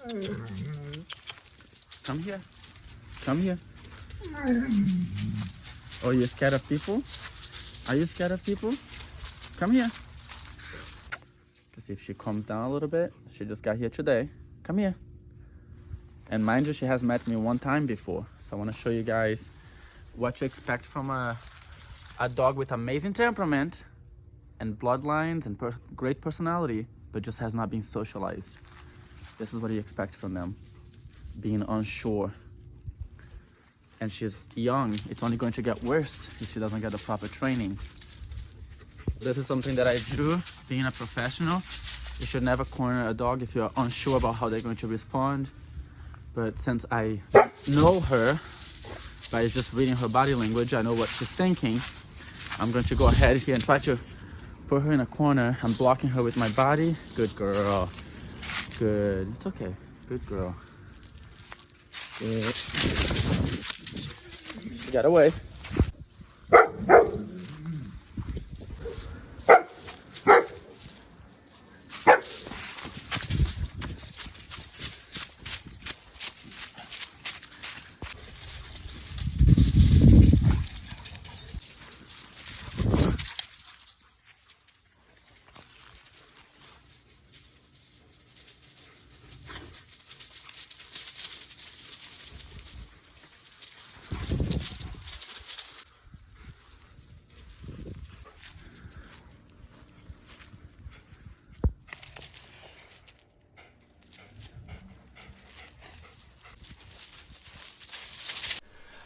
Come here. Come here. Oh, you're scared of people? Are you scared of people? Come here. To see if she calms down a little bit. She just got here today. Come here. And mind you, she has met me one time before. So I want to show you guys what you expect from a dog with amazing temperament and bloodlines and great personality, but just has not been socialized. This is what you expect from them. Being unsure. And she's young. It's only going to get worse if she doesn't get the proper training. This is something that I do, being a professional. You should never corner a dog if you're unsure about how they're going to respond. But since I know her, by just reading her body language, I know what she's thinking. I'm going to go ahead here and try to put her in a corner. I'm blocking her with my body. Good girl. Good. It's okay. Good girl. Good. She got away.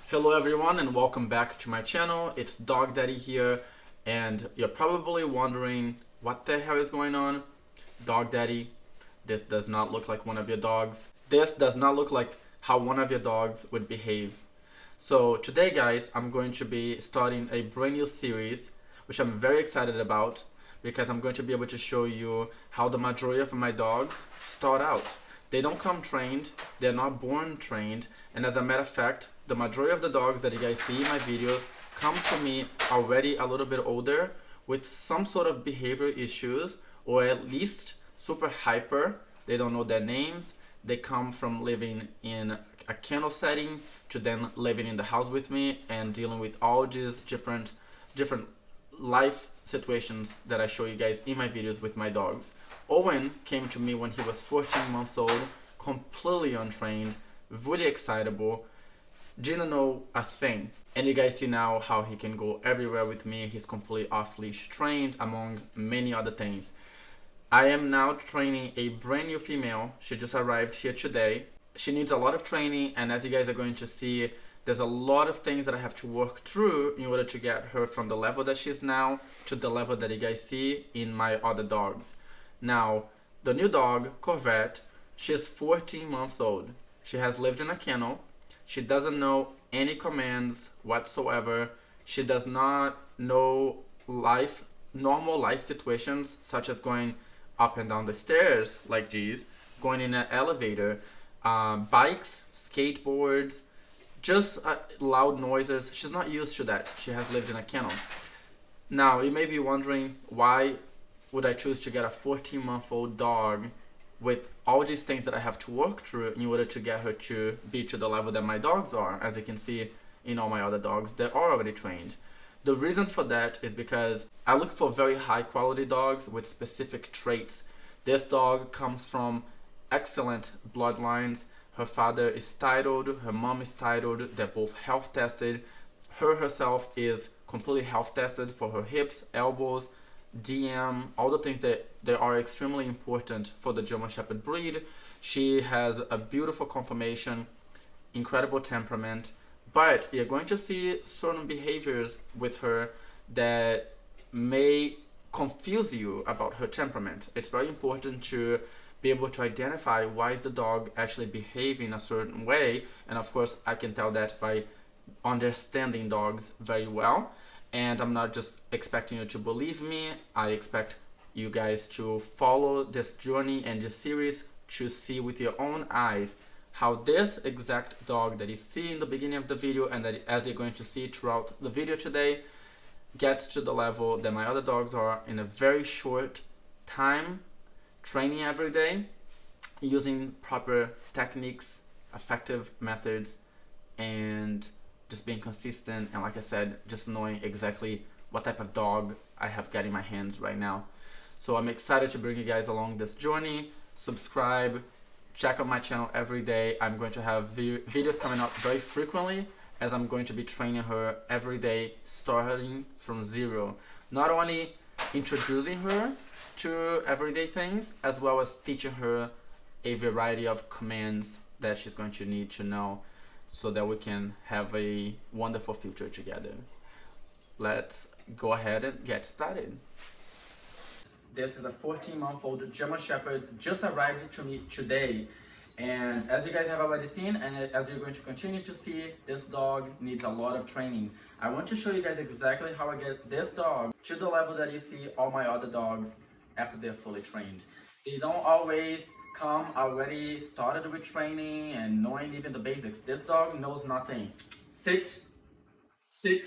Hello everyone and welcome back to my channel. It's Dog Daddy here, and you're probably wondering what the hell is going on. Dog Daddy, this does not look like one of your dogs. This does not look like how one of your dogs would behave. So today guys, I'm going to be starting a brand new series which I'm very excited about, because I'm going to be able to show you how the majority of my dogs start out. They don't come trained, they're not born trained, and as a matter of fact, the majority of the dogs that you guys see in my videos come to me already a little bit older with some sort of behavioral issues, or at least super hyper. They don't know their names. They come from living in a kennel setting to then living in the house with me and dealing with all these different life situations that I show you guys in my videos with my dogs. Owen came to me when he was 14 months old, completely untrained, really excitable, didn't know a thing. And you guys see now how he can go everywhere with me. He's completely off-leash trained, among many other things. I am now training a brand new female. She just arrived here today. She needs a lot of training, and as you guys are going to see, there's a lot of things that I have to work through in order to get her from the level that she is now to the level that you guys see in my other dogs. Now, the new dog, Corvette, she's 14 months old. She has lived in a kennel. She doesn't know any commands whatsoever. She does not know normal life situations, such as going up and down the stairs like these, going in an elevator, bikes, skateboards, just loud noises. She's not used to that. She has lived in a kennel. Now, you may be wondering, why would I choose to get a 14-month-old dog with all these things that I have to work through in order to get her to be to the level that my dogs are? As you can see in all my other dogs, they are already trained. The reason for that is because I look for very high quality dogs with specific traits. This dog comes from excellent bloodlines. Her father is titled, her mom is titled, they're both health tested. Her herself is completely health tested for her hips, elbows, DM, all the things that are extremely important for the German Shepherd breed. She has a beautiful conformation, incredible temperament, but you're going to see certain behaviors with her that may confuse you about her temperament. It's very important to be able to identify why is the dog actually behaving a certain way, and of course I can tell that by understanding dogs very well. And I'm not just expecting you to believe me, I expect you guys to follow this journey and this series to see with your own eyes how this exact dog that you see in the beginning of the video, and that as you're going to see throughout the video today, gets to the level that my other dogs are in a very short time, training every day, using proper techniques, effective methods, and just being consistent, and like I said, just knowing exactly what type of dog I have got in my hands right now. So I'm excited to bring you guys along this journey. Subscribe, check out my channel every day. I'm going to have videos coming up very frequently, as I'm going to be training her every day, starting from zero. Not only introducing her to everyday things, as well as teaching her a variety of commands that she's going to need to know, so that we can have a wonderful future together. Let's go ahead and get started. This is a 14-month-old German Shepherd, just arrived to me today. And as you guys have already seen, and as you're going to continue to see, this dog needs a lot of training. I want to show you guys exactly how I get this dog to the level that you see all my other dogs after they're fully trained. They don't always come already started with training and knowing even the basics. This dog knows nothing. Sit, sit,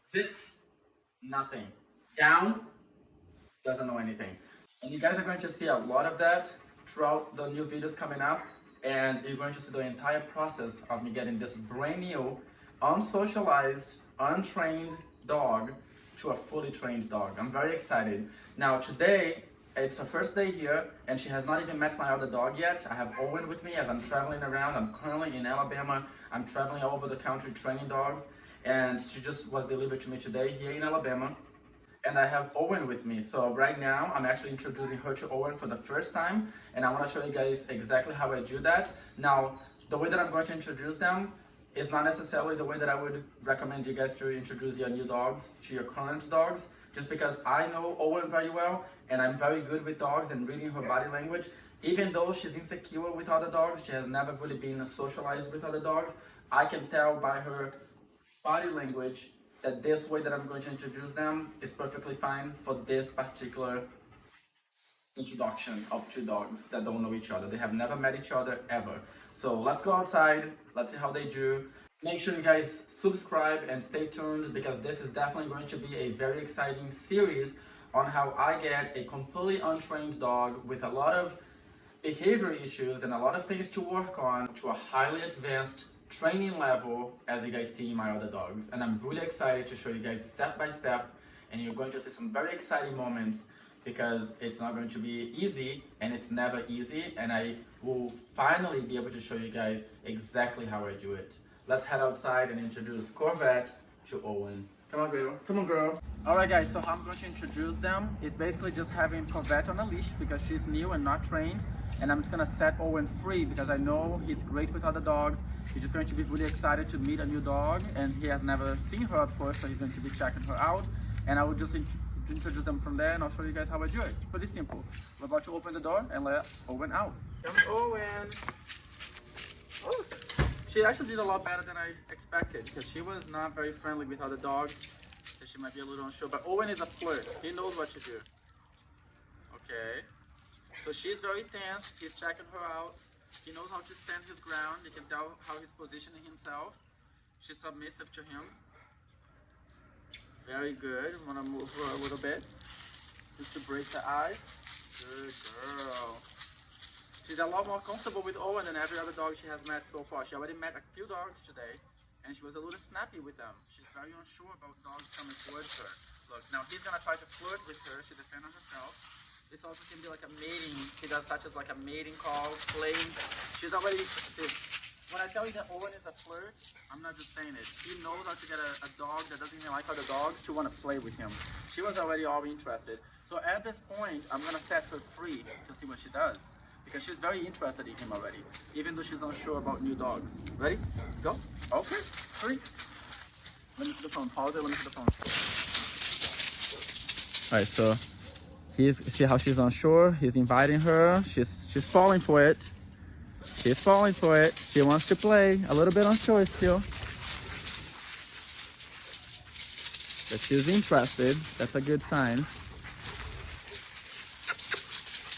sits, nothing. Down, doesn't know anything. And you guys are going to see a lot of that throughout the new videos coming up, and you're going to see the entire process of me getting this brand new, unsocialized, untrained dog to a fully trained dog. I'm very excited. Now today, it's her first day here, and she has not even met my other dog yet. I have Owen with me as I'm traveling around. I'm currently in Alabama. I'm traveling all over the country training dogs, and she just was delivered to me today here in Alabama. And I have Owen with me. So right now, I'm actually introducing her to Owen for the first time, and I want to show you guys exactly how I do that. Now, the way that I'm going to introduce them is not necessarily the way that I would recommend you guys to introduce your new dogs to your current dogs, just because I know Owen very well, and I'm very good with dogs and reading her body language. Even though she's insecure with other dogs, she has never really been socialized with other dogs, I can tell by her body language that this way that I'm going to introduce them is perfectly fine for this particular introduction of two dogs that don't know each other. They have never met each other ever. So let's go outside, let's see how they do. Make sure you guys subscribe and stay tuned, because this is definitely going to be a very exciting series on how I get a completely untrained dog with a lot of behavior issues and a lot of things to work on to a highly advanced training level, as you guys see in my other dogs. And I'm really excited to show you guys step by step, and you're going to see some very exciting moments, because it's not going to be easy, and it's never easy, and I will finally be able to show you guys exactly how I do it. Let's head outside and introduce Corvette to Owen. Come on, girl. Come on, girl. Alright guys, so how I'm going to introduce them is basically just having Corvette on a leash, because she's new and not trained. And I'm just gonna set Owen free, because I know he's great with other dogs. He's just going to be really excited to meet a new dog, and he has never seen her, of course, so he's going to be checking her out. And I will just introduce them from there, and I'll show you guys how I do it. Pretty simple. We're about to open the door and let Owen out. Come Owen. Oh, she actually did a lot better than I expected, because she was not very friendly with other dogs, so she might be a little unsure. But Owen is a flirt. He knows what to do. Okay. So she's very tense, he's checking her out. He knows how to stand his ground. You can tell how he's positioning himself. She's submissive to him. Very good. I'm gonna move her a little bit, just to break the ice. Good girl. She's a lot more comfortable with Owen than every other dog she has met so far. She already met a few dogs today, and she was a little snappy with them. She's very unsure about dogs coming towards her. Look, now he's gonna try to flirt with her. She defends herself. This also can be like a mating. He does such as like a mating call, playing. She's already. When I tell you that Owen is a flirt, I'm not just saying it. He knows how to get a dog that doesn't even like other dogs to want to play with him. She was already all interested. So at this point, I'm gonna set her free to see what she does, because she's very interested in him already, even though she's unsure about new dogs. Ready? Go. Okay. Free. Let me see the phone. Pause it. Let me see the phone. All right. So. See how she's unsure? He's inviting her. She's falling for it. She's falling for it. She wants to play. A little bit unsure still. But she's interested. That's a good sign.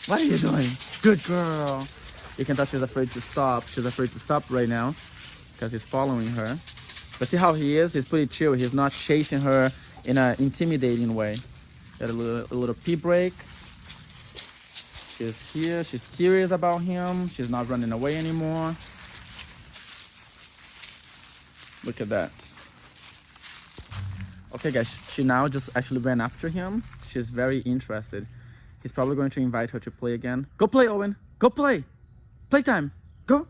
What are you doing? Good girl. You can tell she's afraid to stop. She's afraid to stop right now, because he's following her. But see how he is? He's pretty chill. He's not chasing her in an intimidating way. Got a little pee break. She's here. She's curious about him. She's not running away anymore. Look at that. Okay, guys, she now just actually ran after him. She's very interested. He's probably going to invite her to play again. Go play, Owen. Go play. Playtime. Go.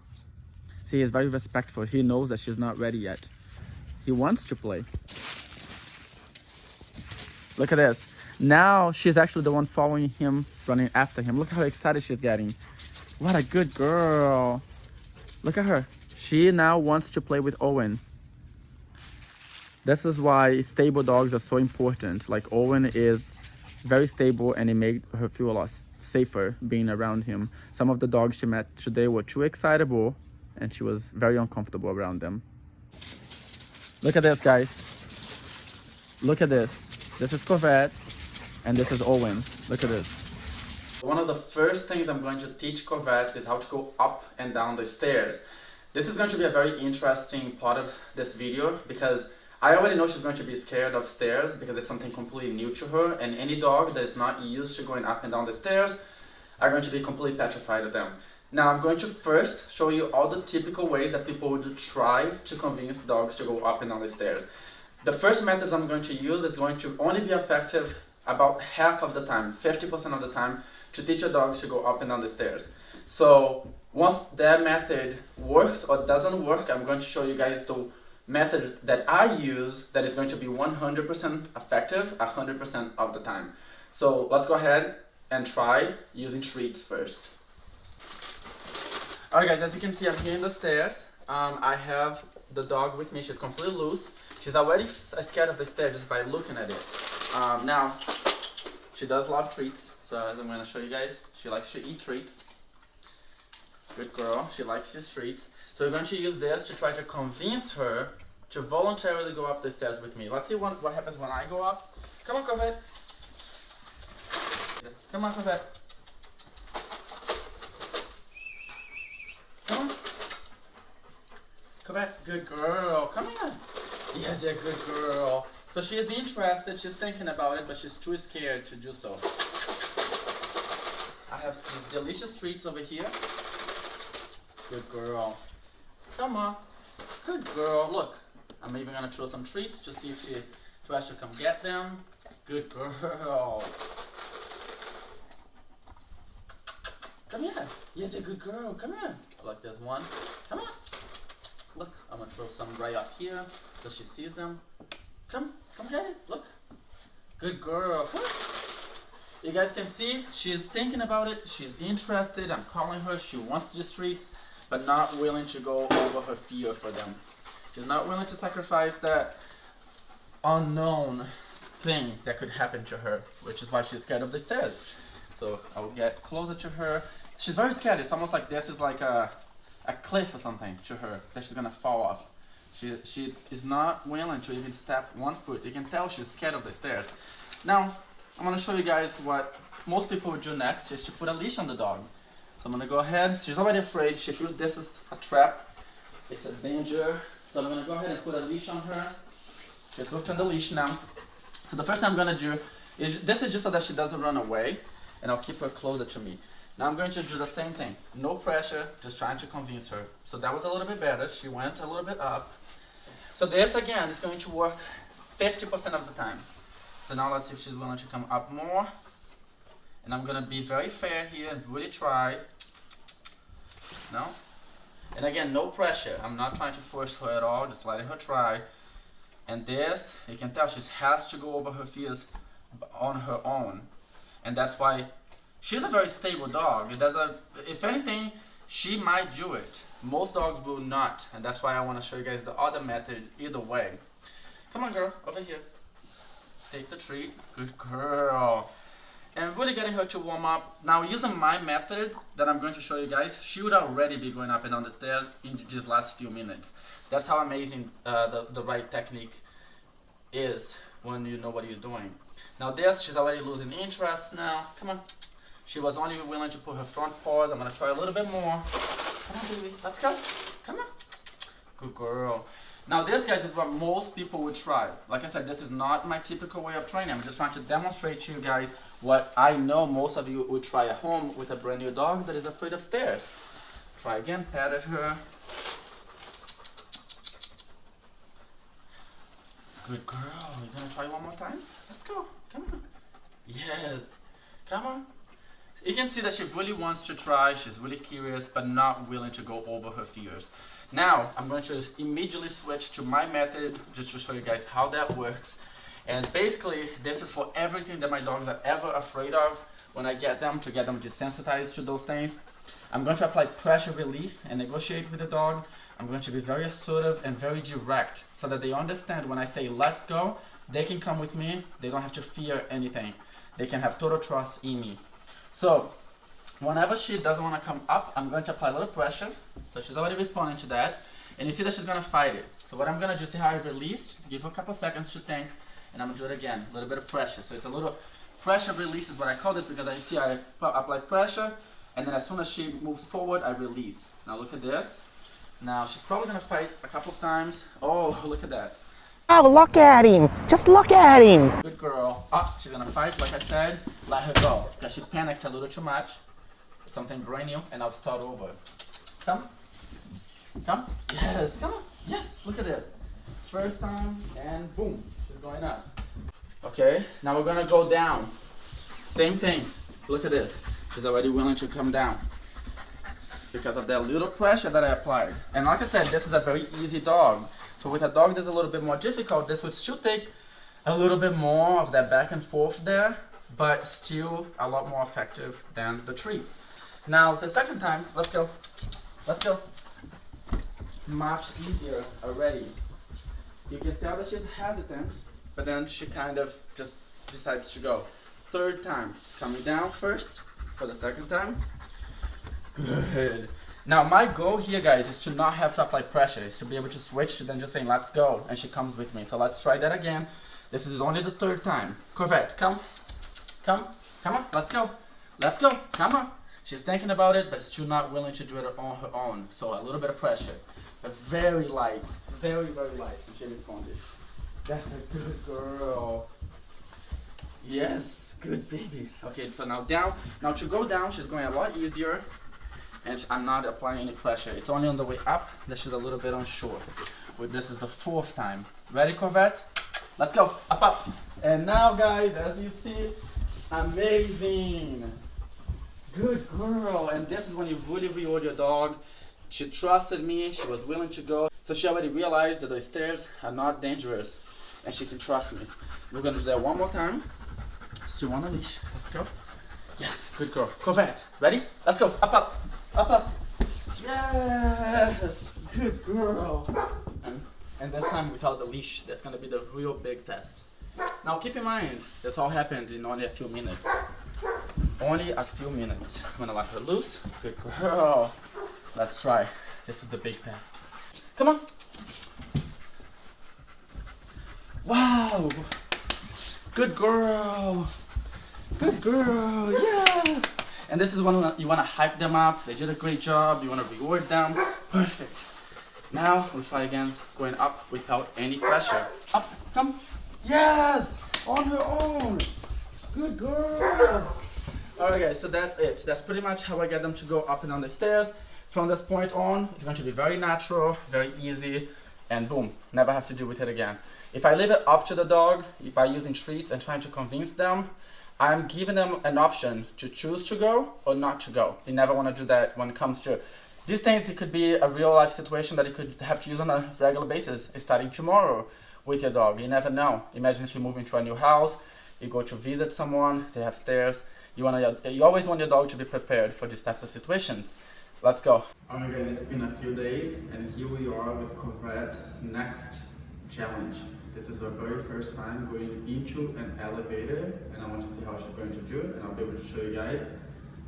See, he's very respectful. He knows that she's not ready yet. He wants to play. Look at this. Now she's actually the one following him, running after him. Look how excited she's getting. What a good girl. Look at her. She now wants to play with Owen. This is why stable dogs are so important. Like Owen is very stable and it made her feel a lot safer being around him. Some of the dogs she met today were too excitable and she was very uncomfortable around them. Look at this, guys. Look at this. This is Corvette and this is Owen. Look at this. One of the first things I'm going to teach Corvette is how to go up and down the stairs. This is going to be a very interesting part of this video because I already know she's going to be scared of stairs because it's something completely new to her, and any dog that is not used to going up and down the stairs are going to be completely petrified of them. Now I'm going to first show you all the typical ways that people would try to convince dogs to go up and down the stairs. The first methods I'm going to use is going to only be effective about half of the time, 50% of the time, to teach a dog to go up and down the stairs. So once that method works or doesn't work, I'm going to show you guys the method that I use that is going to be 100% effective 100% of the time. So let's go ahead and try using treats first. Alright guys, as you can see, I'm here in the stairs. I have the dog with me. She's completely loose. She's already scared of the stairs just by looking at it. Now, she does love treats. So as I'm going to show you guys, she likes to eat treats. Good girl, she likes these treats. So we're going to use this to try to convince her to voluntarily go up the stairs with me. Let's see what happens when I go up. Come on, Corvette. Come on, Corvette. Come on. Corvette, good girl. Come here. Yes, you're a good girl. So she is interested, she's thinking about it, but she's too scared to do so. I have these delicious treats over here. Good girl. Come on. Good girl. Look, I'm even gonna throw some treats to see if she tries to come get them. Good girl. Come here. Yes, a good girl. Come here. Like there's one. Come on. Look, I'm gonna throw some right up here so she sees them. Come get it. Look. Good girl. Come on. You guys can see she's thinking about it. She's interested. I'm calling her. She wants these treats, but not willing to go over her fear for them. She's not willing to sacrifice that unknown thing that could happen to her, which is why she's scared of the stairs. So I'll get closer to her. She's very scared. It's almost like this is like a cliff or something to her that she's gonna fall off. She is not willing to even step one foot. You can tell she's scared of the stairs. Now, I'm gonna show you guys what most people would do next, is to put a leash on the dog. So I'm gonna go ahead. She's already afraid. She feels this is a trap. It's a danger. So I'm gonna go ahead and put a leash on her. Just hooked on the leash now. So the first thing I'm gonna do is, this is just so that she doesn't run away, and I'll keep her closer to me. Now I'm going to do the same thing. No pressure, just trying to convince her. So that was a little bit better. She went a little bit up. So this again is going to work 50% of the time. So now let's see if she's willing to come up more. And I'm gonna be very fair here and really try. No? And again, no pressure. I'm not trying to force her at all, just letting her try. And this, you can tell she has to go over her fears on her own. And that's why she's a very stable dog. If anything, she might do it. Most dogs will not. And that's why I want to show you guys the other method either way. Come on, girl, over here. Take the treat. Good girl. And really getting her to warm up. Now, using my method that I'm going to show you guys, she would already be going up and down the stairs in these last few minutes. That's how amazing the right technique is when you know what you're doing. Now this, she's already losing interest now. Come on. She was only willing to put her front paws. I'm going to try a little bit more. Come on, baby. Let's go. Come on. Good girl. Now this, guys, is what most people would try. Like I said, this is not my typical way of training. I'm just trying to demonstrate to you guys what I know most of you would try at home with a brand new dog that is afraid of stairs. Try again, pat at her. Good girl. You gonna try one more time? Let's go. Come on. Yes. Come on. You can see that she really wants to try. She's really curious, but not willing to go over her fears. Now, I'm going to immediately switch to my method just to show you guys how that works. And basically, this is for everything that my dogs are ever afraid of when I get them, to get them desensitized to those things. I'm going to apply pressure release and negotiate with the dog. I'm going to be very assertive and very direct so that they understand when I say let's go, they can come with me. They don't have to fear anything. They can have total trust in me. So whenever she doesn't want to come up, I'm going to apply a little pressure. So she's already responding to that. And you see that she's going to fight it. So what I'm going to do, see how I've released? Give her a couple seconds to think. And I'm going to do it again. A little bit of pressure. So it's a little pressure release is what I call this, because I see I apply pressure. And then as soon as she moves forward, I release. Now look at this. Now she's probably going to fight a couple of times. Oh, look at that. Oh, look at him. Just look at him. Good girl. She's going to fight, like I said. Let her go. Because she panicked a little too much. Something brand new, and I'll start over. Come. Come. Yes. Come on. Yes. Look at this. First time, and boom. She's going up. Okay. Now we're going to go down. Same thing. Look at this. She's already willing to come down because of that little pressure that I applied. And like I said, this is a very easy dog. So with a dog that's a little bit more difficult, this would still take a little bit more of that back and forth there, but still a lot more effective than the treats. Now the second time, let's go. Let's go. Much easier already. You can tell that she's hesitant, but then she kind of just decides to go. Third time, coming down first for the second time. Good. Now my goal here, guys, is to not have to apply pressure. Is to be able to switch to then just saying let's go, and she comes with me. So let's try that again. This is only the third time. Corvette, come. Come. Come on, let's go. Let's go. Come on. She's thinking about it, but still not willing to do it on her own. So a little bit of pressure. But very light. Very, very light. And she responded. That's a good girl. Yes, good baby. Okay, so now down. Now to go down, she's going a lot easier. And I'm not applying any pressure. It's only on the way up that she's a little bit unsure. But this is the fourth time. Ready, Corvette? Let's go. Up, up. And now, guys, as you see, amazing. Good girl. And this is when you really reward your dog. She trusted me. She was willing to go. So she already realized that the stairs are not dangerous. And she can trust me. We're going to do that one more time. Still on a leash. Let's go. Yes, good girl. Corvette, ready? Let's go. Up, up. Up, up. Yes, good girl. And this time without the leash. That's gonna be the real big test. Now keep in mind, this all happened in only a few minutes. Only a few minutes. I'm gonna let her loose. Good girl. Let's try. This is the big test. Come on. Wow. Good girl. Good girl. Yes. And this is when you want to hype them up. They did a great job. You want to reward them. Perfect. Now we'll try again, going up without any pressure. Up, come. Yes, on her own. Good girl. All right, guys. So that's it. That's pretty much how I get them to go up and down the stairs. From this point on, it's going to be very natural, very easy, and boom, never have to deal with it again. If I leave it up to the dog by using treats and trying to convince them, I'm giving them an option to choose to go or not to go. You never want to do that when it comes to these things. It could be a real life situation that you could have to use on a regular basis starting tomorrow with your dog. You never know. Imagine if you move into a new house, you go to visit someone, they have stairs. You always want your dog to be prepared for these types of situations. Let's go. Alright guys, it's been a few days and here we are with Corvette's next challenge. This is her very first time going into an elevator and I want to see how she's going to do it, and I'll be able to show you guys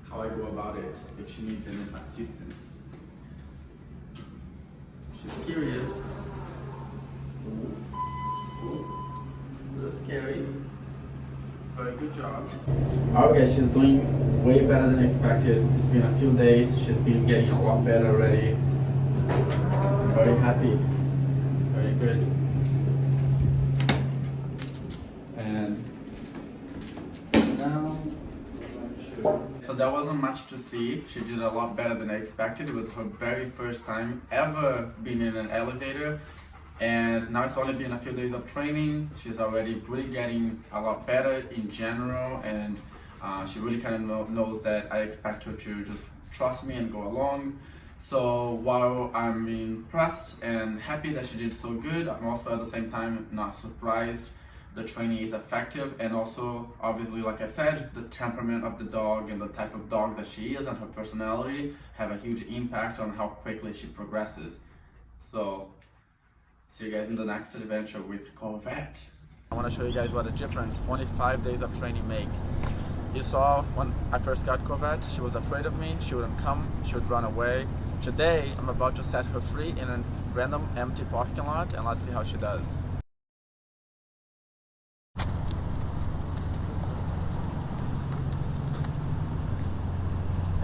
how I go about it if she needs any assistance. She's curious. A little scary. Very good job. Alright guys, she's doing way better than expected. It's been a few days. She's been getting a lot better already. Very happy. Very good. And now So there wasn't much to see. She did a lot better than I expected. It was her very first time ever being in an elevator. And now it's only been a few days of training. She's already really getting a lot better in general, and she really kind of knows that I expect her to just trust me and go along. So while I'm impressed and happy that she did so good, I'm also at the same time not surprised. The training is effective, and also obviously, like I said, the temperament of the dog and the type of dog that she is and her personality have a huge impact on how quickly she progresses. So see you guys in the next adventure with Corvette. I want to show you guys what a difference only 5 days of training makes. You saw when I first got Corvette, she was afraid of me, she wouldn't come, she would run away. Today, I'm about to set her free in a random empty parking lot, and let's see how she does.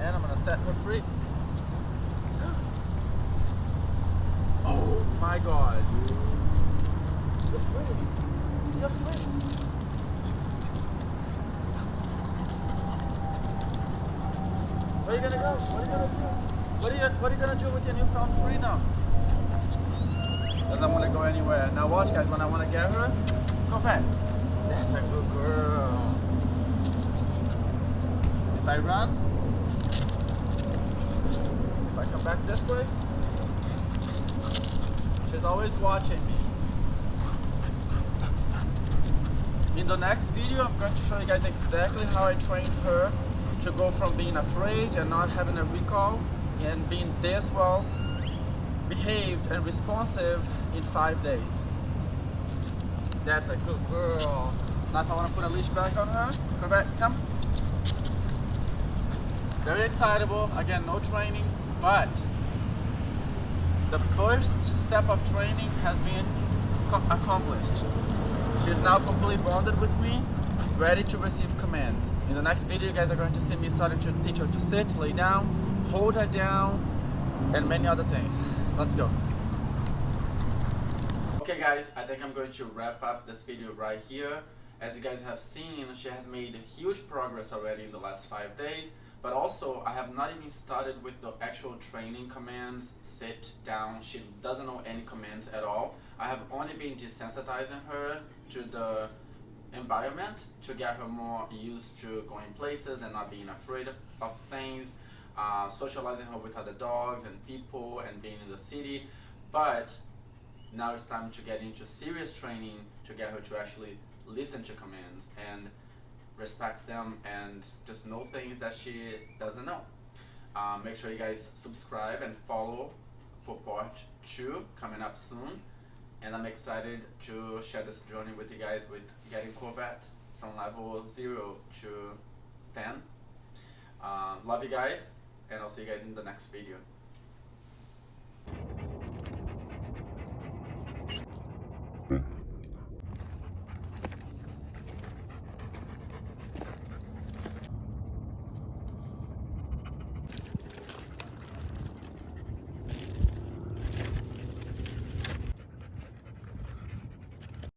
And I'm gonna set her free. Oh my god. You're free. You're free. Where are you gonna go? What are you gonna do? What are you gonna do with your newfound freedom? Doesn't want to go anywhere. Now watch, guys, when I want to get her, Corvette. That's a good girl. If I run, if I come back this way, she's always watching me. In the next video, I'm going to show you guys exactly how I trained her to go from being afraid and not having a recall and being this well behaved and responsive in 5 days. That's a good girl. Now if I want to put a leash back on her, Corvette, come. Very excitable, again, no training, but the first step of training has been accomplished. She is now completely bonded with me, ready to receive commands. In the next video, you guys are going to see me starting to teach her to sit, lay down, hold her down, and many other things. Let's go. Okay guys, I think I'm going to wrap up this video right here. As you guys have seen, she has made huge progress already in the last 5 days, but also I have not even started with the actual training commands, sit, down. She doesn't know any commands at all. I have only been desensitizing her to the environment to get her more used to going places and not being afraid of things, socializing her with other dogs and people and being in the city. But now it's time to get into serious training to get her to actually listen to commands and respect them and just know things that she doesn't know. Make sure you guys subscribe and follow for part 2 coming up soon. And I'm excited to share this journey with you guys with getting Corvette from level 0 to 10. Love you guys, and I'll see you guys in the next video.